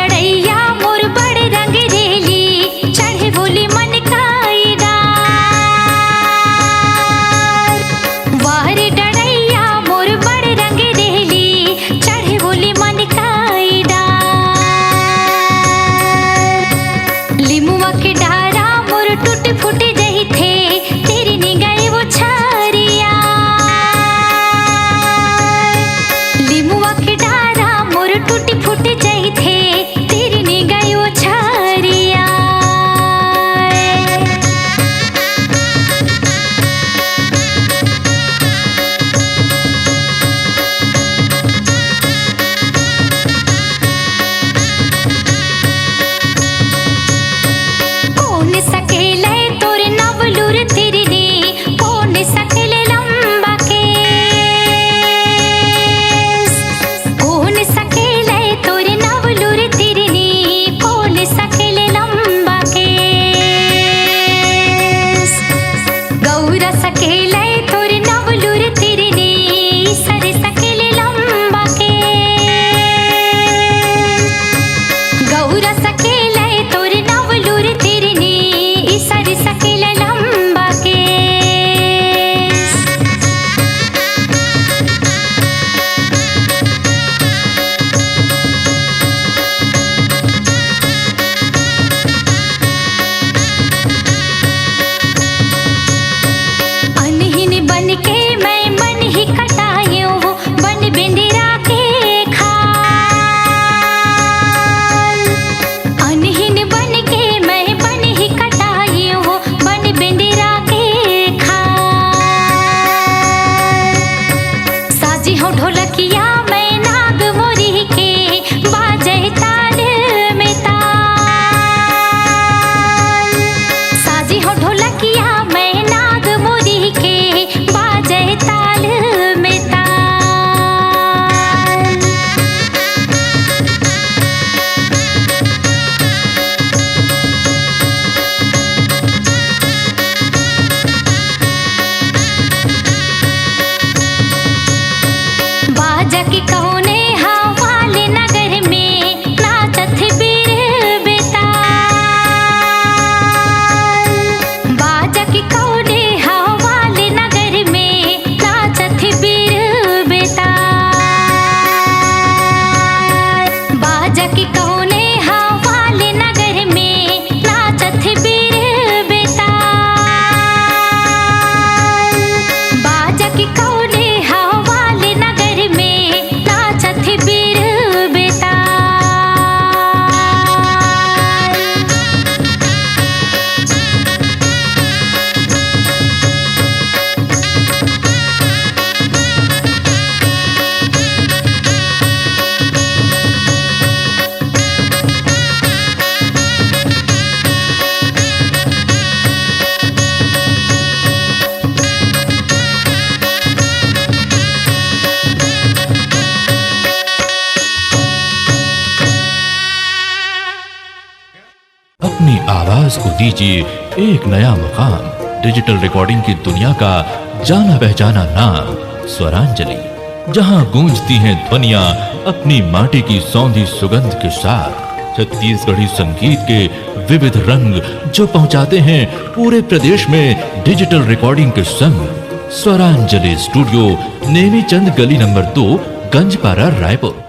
डड़ैया मोर बड़े रंग रेली, चढ़े बोली मन काई डार। वार डड़ैया मोर बड़े रंग रेली, चढ़े बोली मन काई डार। लिमुआ के डारा मोर टूट फूट गई थे, तेरी निगाह वो छारिया। लिमुआ के डारा मोर टूट फूट गई थे, तेरी निगाह वो छारिया। कौन सकेले तोर नवलूर तिरनी, कौन सकेले लंबा केस। कौन सकेले तोर नवलूर तिरनी, कौन सकेले लंबा केस। गौरा सकेले तोर नवलूर तिरनी, सर सकेले लंबा केस। गौरा सकेले तोर नवलूर तिरनी, सर सकेले लंबा केस। अनहिन बन के मैं मन ही कटायूं, बन बिंदिरा के खाल। अनहिन बन के मैं बन ही कटायूं, बन बिंदिरा के खाल। साजी हो ढोलकिया मैं नाग मोरी के, बाजे ताल में ताल। साजी हो ढोलकिया मैं नाग मोरी के, बाजे ताल में ताल। बाजा की कौने हवाले नगर में, नाचत बीर बेताल। बाजा की कौने हवाले नगर में, नाचत बीर बेताल। बाजा की कौने हवाले नगर में, नाचत बीर बेताल। बाजा की कौने हवाले नगर में, नाचत बीर बेताल। अपनी आवाज को दीजिए एक नया मुकाम। डिजिटल रिकॉर्डिंग की दुनिया का जाना पहचाना नाम स्वरांजलि, जहां गूंजती हैं ध्वनियां अपनी माटी की सौंधी सुगंध के साथ। छत्तीसगढ़ी संगीत के विविध रंग जो पहुंचाते हैं पूरे प्रदेश में डिजिटल रिकॉर्डिंग के संग। स्वरांजलि स्टूडियो, नेमी चंद गली नंबर 2, गंजपारा, रायपुर।